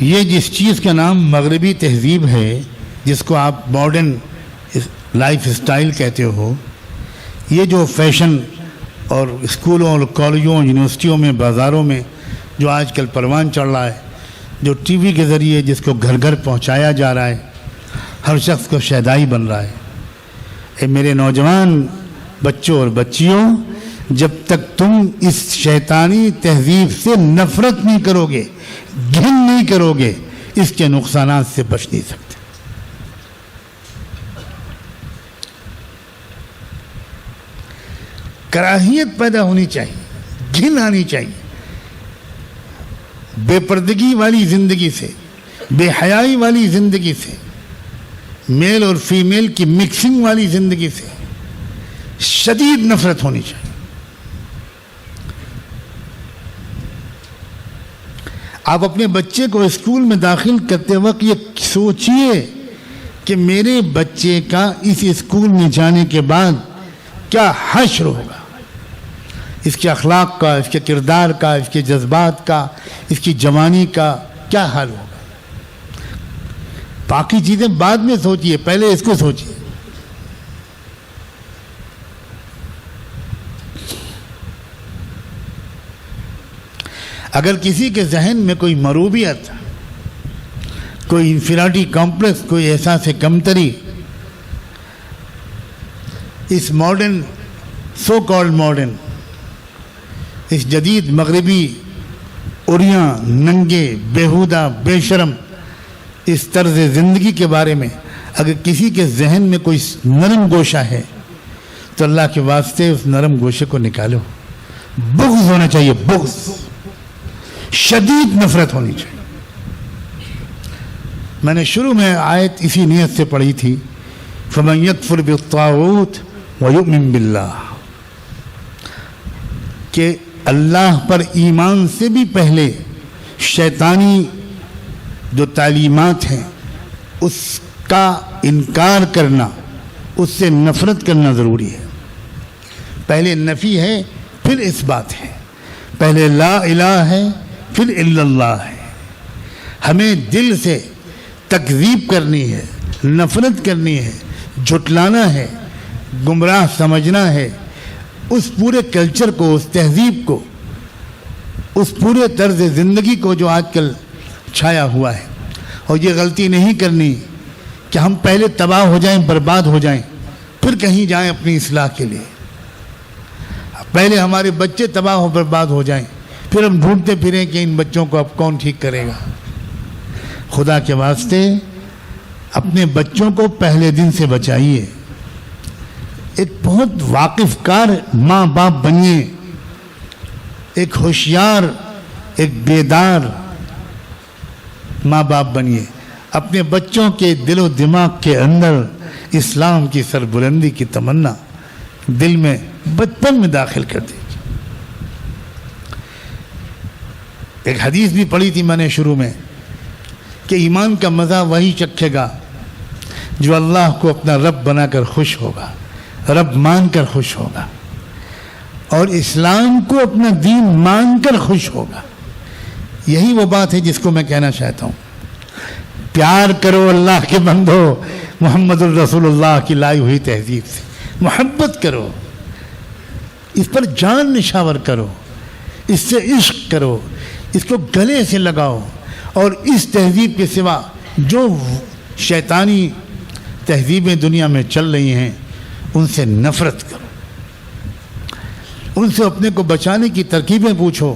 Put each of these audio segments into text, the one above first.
یہ جس چیز کا نام مغربی تہذیب ہے، جس کو آپ ماڈرن لائف اسٹائل کہتے ہو، یہ جو فیشن اور اسکولوں اور کالجوں یونیورسٹیوں میں بازاروں میں جو آج کل پروان چڑھ رہا ہے، جو ٹی وی کے ذریعے جس کو گھر گھر پہنچایا جا رہا ہے، ہر شخص کو شیدائی بن رہا ہے. اے میرے نوجوان بچوں اور بچیوں، جب تک تم اس شیطانی تہذیب سے نفرت نہیں کرو گے، گھن نہیں کرو گے، اس کے نقصانات سے بچ نہیں سکتے. کراہیت پیدا ہونی چاہیے، گھن آنی چاہیے. بے پردگی والی زندگی سے، بے حیائی والی زندگی سے، میل اور فیمیل کی مکسنگ والی زندگی سے شدید نفرت ہونی چاہیے. آپ اپنے بچے کو اسکول میں داخل کرتے وقت یہ سوچئے کہ میرے بچے کا اس اسکول میں جانے کے بعد کیا حشر ہوگا، اس کے اخلاق کا، اس کے کردار کا، اس کے جذبات کا، اس کی جوانی کا کیا حال ہوگا. باقی چیزیں بعد میں سوچئے، پہلے اس کو سوچئے. اگر کسی کے ذہن میں کوئی مروبیت، کوئی انفیریٹی کمپلیکس، کوئی احساس کمتری اس ماڈرن، سو کالڈ ماڈرن، اس جدید مغربی اوریاں، ننگے، بیہودہ، بے شرم اس طرز زندگی کے بارے میں اگر کسی کے ذہن میں کوئی نرم گوشہ ہے تو اللہ کے واسطے اس نرم گوشے کو نکالو. بغض ہونا چاہیے، بغض، شدید نفرت ہونی چاہیے. میں نے شروع میں آیت اسی نیت سے پڑھی تھی، فَمَنْ يَكْفُرْ بِالطَّاغُوتِ وَيُؤْمِنْ بِاللَّهِ، کہ اللہ پر ایمان سے بھی پہلے شیطانی جو تعلیمات ہیں اس کا انکار کرنا، اس سے نفرت کرنا ضروری ہے. پہلے نفی ہے، پھر اس بات ہے. پہلے لا الہ ہے، پھر الا اللہ ہے. ہمیں دل سے تکذیب کرنی ہے، نفرت کرنی ہے، جھٹلانا ہے، گمراہ سمجھنا ہے اس پورے کلچر کو، اس تہذیب کو، اس پورے طرز زندگی کو جو آج کل چھایا ہوا ہے. اور یہ غلطی نہیں کرنی کہ ہم پہلے تباہ ہو جائیں، برباد ہو جائیں، پھر کہیں جائیں اپنی اصلاح کے لیے. پہلے ہمارے بچے تباہ و برباد ہو جائیں، پھر ہم ڈھونڈتے پھریں کہ ان بچوں کو اب کون ٹھیک کرے گا. خدا کے واسطے اپنے بچوں کو پہلے دن سے بچائیے. ایک بہت واقف کار ماں باپ بنیے، ایک ہوشیار، ایک بیدار ماں باپ بنیے. اپنے بچوں کے دل و دماغ کے اندر اسلام کی سربلندی کی تمنا دل میں بچپن میں داخل کر دیجیے. ایک حدیث بھی پڑھی تھی میں نے شروع میں کہ ایمان کا مزہ وہی چکھے گا جو اللہ کو اپنا رب بنا کر خوش ہوگا، رب مان کر خوش ہوگا، اور اسلام کو اپنا دین مان کر خوش ہوگا. یہی وہ بات ہے جس کو میں کہنا چاہتا ہوں. پیار کرو اللہ کے بندو محمد الرسول اللہ کی لائی ہوئی تہذیب سے، محبت کرو، اس پر جان نشاور کرو، اس سے عشق کرو، اس کو گلے سے لگاؤ، اور اس تہذیب کے سوا جو شیطانی تہذیبیں دنیا میں چل رہی ہیں ان سے نفرت کرو، ان سے اپنے کو بچانے کی ترکیبیں پوچھو،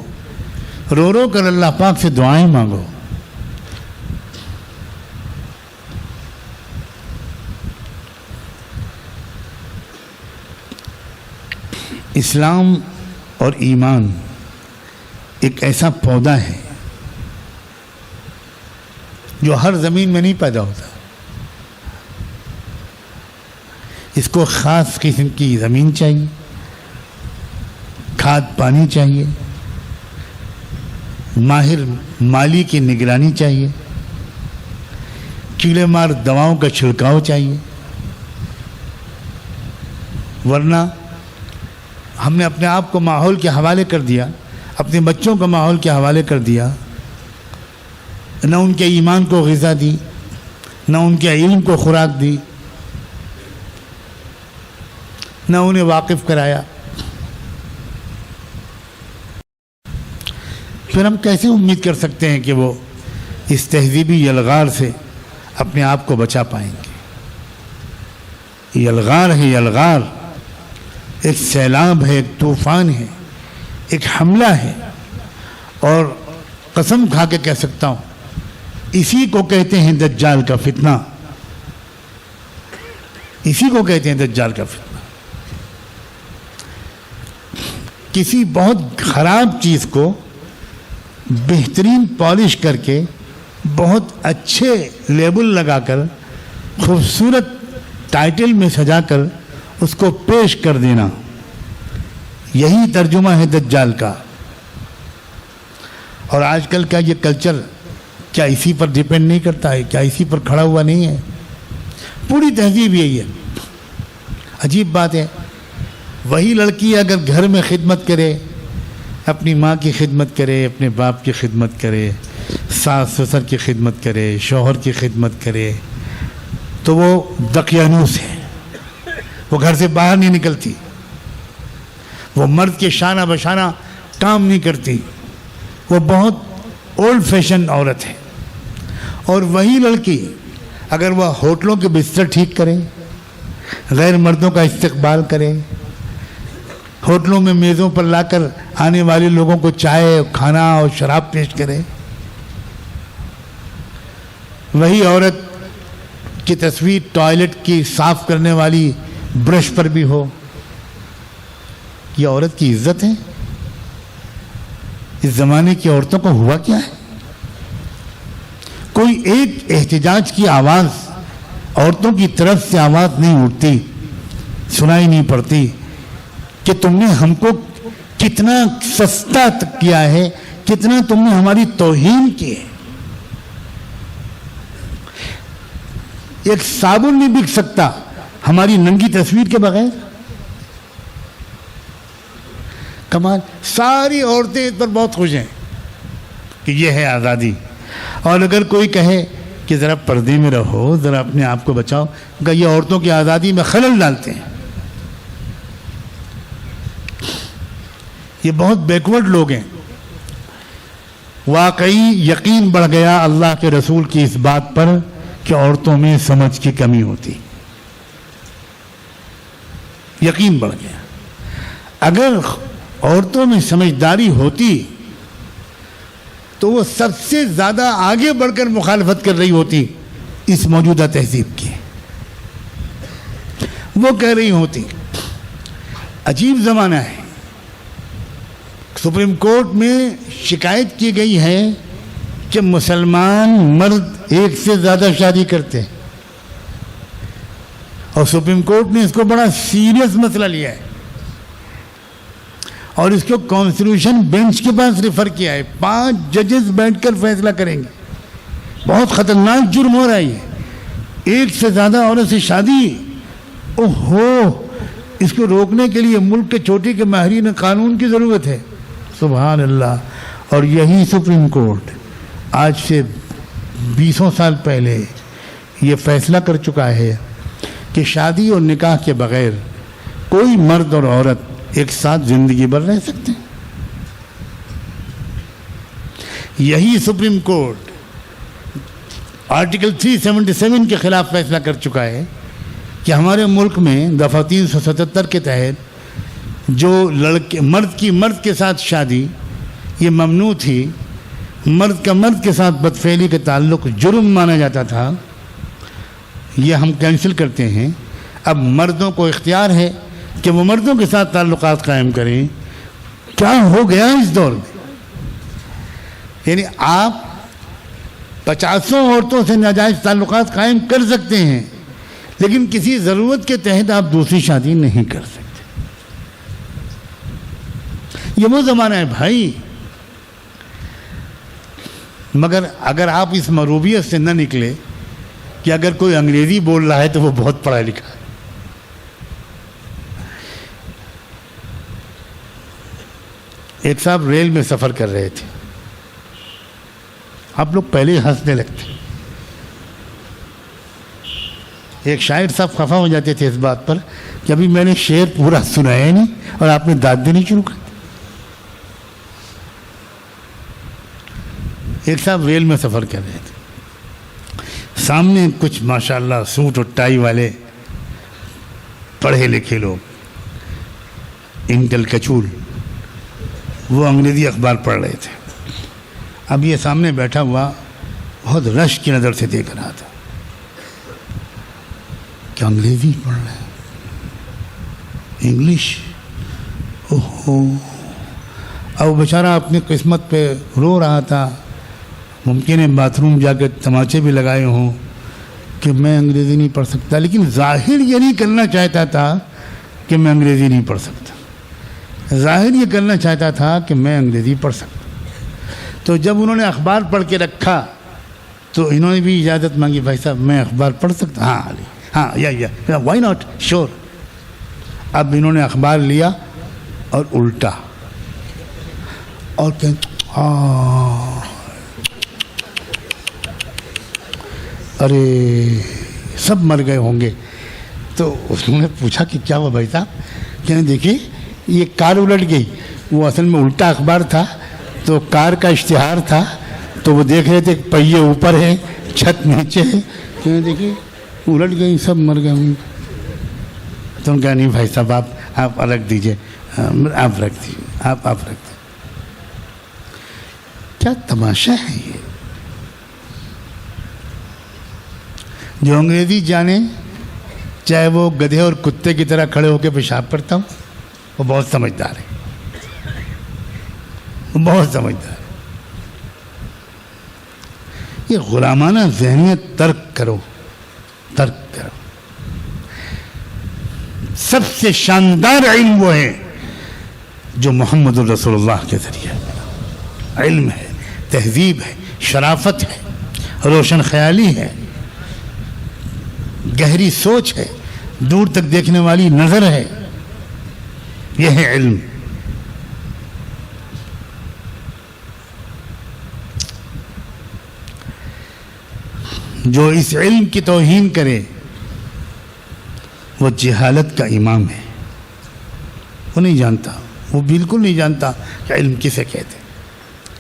رو رو کر اللہ پاک سے دعائیں مانگو. اسلام اور ایمان ایک ایسا پودا ہے جو ہر زمین میں نہیں پیدا ہوتا. اس کو خاص قسم کی زمین چاہیے، کھاد پانی چاہیے، ماہر مالی کی نگرانی چاہیے، کیڑے مار دواؤں کا چھڑکاؤ چاہیے. ورنہ ہم نے اپنے آپ کو ماحول کے حوالے کر دیا، اپنے بچوں کو ماحول کے حوالے کر دیا، نہ ان کے ایمان کو غذا دی، نہ ان کے علم کو خوراک دی، نہ انہیں واقف کرایا. پھر ہم کیسے امید کر سکتے ہیں کہ وہ اس تہذیبی یلغار سے اپنے آپ کو بچا پائیں گے؟ یلغار ہے، یلغار ایک سیلاب ہے، ایک طوفان ہے، ایک حملہ ہے. اور قسم کھا کے کہہ سکتا ہوں اسی کو کہتے ہیں دجال کا فتنہ، اسی کو کہتے ہیں دجال کا فتنہ. کسی بہت خراب چیز کو بہترین پالش کر کے، بہت اچھے لیبل لگا کر، خوبصورت ٹائٹل میں سجا کر اس کو پیش کر دینا، یہی ترجمہ ہے دجال کا. اور آج کل کا یہ کلچر کیا اسی پر ڈیپینڈ نہیں کرتا ہے؟ کیا اسی پر کھڑا ہوا نہیں ہے؟ پوری تہذیب یہی ہے. عجیب بات ہے، وہی لڑکی اگر گھر میں خدمت کرے، اپنی ماں کی خدمت کرے، اپنے باپ کی خدمت کرے، ساس سسر کی خدمت کرے، شوہر کی خدمت کرے، تو وہ دقیانوس ہے، وہ گھر سے باہر نہیں نکلتی، وہ مرد کے شانہ بشانہ کام نہیں کرتی، وہ بہت اولڈ فیشن عورت ہے. اور وہی لڑکی اگر وہ ہوٹلوں کے بستر ٹھیک کرے، غیر مردوں کا استقبال کرے، ہوٹلوں میں میزوں پر لا کر آنے والے لوگوں کو چائے، کھانا اور شراب پیش کرے، وہی عورت کی تصویر ٹوائلٹ کی صاف کرنے والی برش پر بھی ہو، یہ عورت کی عزت ہے؟ اس زمانے کی عورتوں کو ہوا کیا ہے؟ کوئی ایک احتجاج کی آواز عورتوں کی طرف سے آواز نہیں اٹھتی، سنائی نہیں پڑتی کہ تم نے ہم کو کتنا سستا کیا ہے، کتنا تم نے ہماری توہین کی ہے. ایک صابن نہیں بک سکتا ہماری ننگی تصویر کے بغیر. کمال. ساری عورتیں اس پر بہت خوش ہیں کہ یہ ہے آزادی. اور اگر کوئی کہے کہ ذرا پردے میں رہو، ذرا اپنے آپ کو بچاؤ، کہ یہ عورتوں کی آزادی میں خلل ڈالتے ہیں. یہ بہت بیکورڈ لوگ ہیں. واقعی یقین بڑھ گیا اللہ کے رسول کی اس بات پر کہ عورتوں میں سمجھ کی کمی ہوتی. یقین بڑھ گیا. اگر عورتوں میں سمجھداری ہوتی تو وہ سب سے زیادہ آگے بڑھ کر مخالفت کر رہی ہوتی اس موجودہ تہذیب کی. وہ کہہ رہی ہوتی. عجیب زمانہ ہے. سپریم کورٹ میں شکایت کی گئی ہے کہ مسلمان مرد ایک سے زیادہ شادی کرتے ہیں، اور سپریم کورٹ نے اس کو بڑا سیریس مسئلہ لیا ہے اور اس کو کانسٹیٹیوشن بینچ کے پاس ریفر کیا ہے. 5 ججز بیٹھ کر فیصلہ کریں گے. بہت خطرناک جرم ہو رہا ہے یہ. ایک سے زیادہ عورت سے شادی. اوہو، اس کو روکنے کے لیے ملک کے چوٹی کے ماہرین قانون کی ضرورت ہے. سبحان اللہ. اور یہی سپریم کورٹ آج سے 20 سال پہلے یہ فیصلہ کر چکا ہے کہ شادی اور نکاح کے بغیر کوئی مرد اور عورت ایک ساتھ زندگی بھر رہ سکتے ہیں. یہی سپریم کورٹ آرٹیکل 377 کے خلاف فیصلہ کر چکا ہے کہ ہمارے ملک میں دفعہ 377 کے تحت جو مرد کے ساتھ شادی یہ ممنوع تھی، مرد کا مرد کے ساتھ بدفعلی کے تعلق جرم مانا جاتا تھا، یہ ہم کینسل کرتے ہیں. اب مردوں کو اختیار ہے کہ وہ مردوں کے ساتھ تعلقات قائم کریں. کیا ہو گیا اس دور میں؟ یعنی آپ 50 عورتوں سے ناجائز تعلقات قائم کر سکتے ہیں، لیکن کسی ضرورت کے تحت آپ دوسری شادی نہیں کر سکتے. یہ وہ زمانہ ہے بھائی. مگر اگر آپ اس مروبیت سے نہ نکلے کہ اگر کوئی انگریزی بول رہا ہے تو وہ بہت پڑھا لکھا ہے. ایک صاحب ریل میں سفر کر رہے تھے آپ لوگ پہلے ہی ہنسنے لگتے. ایک شاعر صاحب خفا ہو جاتے تھے اس بات پر کہ ابھی میں نے شعر پورا سنایا نہیں اور آپ نے داد دینی شروع کر دی. ایک صاحب ریل میں سفر کر رہے تھے، سامنے کچھ ماشاءاللہ سوٹ اور ٹائی والے پڑھے لکھے لوگ انٹل کچول، وہ انگریزی اخبار پڑھ رہے تھے. اب یہ سامنے بیٹھا ہوا بہت رش کی نظر سے دیکھ رہا تھا کہ انگریزی پڑھ رہے ہیں، انگلش. اوہو، اب بیچارہ اپنی قسمت پہ رو رہا تھا. ممکن ہے باتھ روم جا کے تماچے بھی لگائے ہوں کہ میں انگریزی نہیں پڑھ سکتا، لیکن ظاہر یہ نہیں کرنا چاہتا تھا کہ میں انگریزی نہیں پڑھ سکتا، ظاہر یہ کرنا چاہتا تھا کہ میں انگریزی پڑھ سکتا. تو جب انہوں نے اخبار پڑھ کے رکھا تو انہوں نے بھی اجازت مانگی، بھائی صاحب میں اخبار پڑھ سکتا؟ ہاں علی، ہاں یا وائی ناٹ، شور. اب انہوں نے اخبار لیا اور الٹا اور کہ ارے سب مر گئے ہوں گے. تو انہوں نے پوچھا کہ کیا ہوا بھائی صاحب؟ کہنے دیکھیے یہ کار الٹ گئی، وہ اصل میں الٹا اخبار تھا، تو کار کا اشتہار تھا، تو وہ دیکھ رہے تھے پہیے اوپر ہے چھت نیچے ہے. کہنے دیکھیے الٹ گئی، سب مر گئے ہوں گے. تو ان کہا نہیں بھائی صاحب آپ رکھ دیجئے، آپ رکھ دیجیے، آپ رکھ دیجیے. کیا تماشا ہے یہ! جو انگریزی جانے، چاہے وہ گدھے اور کتے کی طرح کھڑے ہو کے پیشاب کرتا ہوں، وہ بہت سمجھدار ہے، وہ بہت سمجھدار ہے. یہ غلامانہ ذہنیت ترک کرو، ترک کرو. سب سے شاندار علم وہ ہے جو محمد الرسول اللہ کے ذریعے علم ہے، تہذیب ہے، شرافت ہے، روشن خیالی ہے، گہری سوچ ہے، دور تک دیکھنے والی نظر ہے. یہ ہے علم. جو اس علم کی توہین کرے وہ جہالت کا امام ہے. وہ نہیں جانتا، وہ بالکل نہیں جانتا کہ علم کسے کہتے ہیں.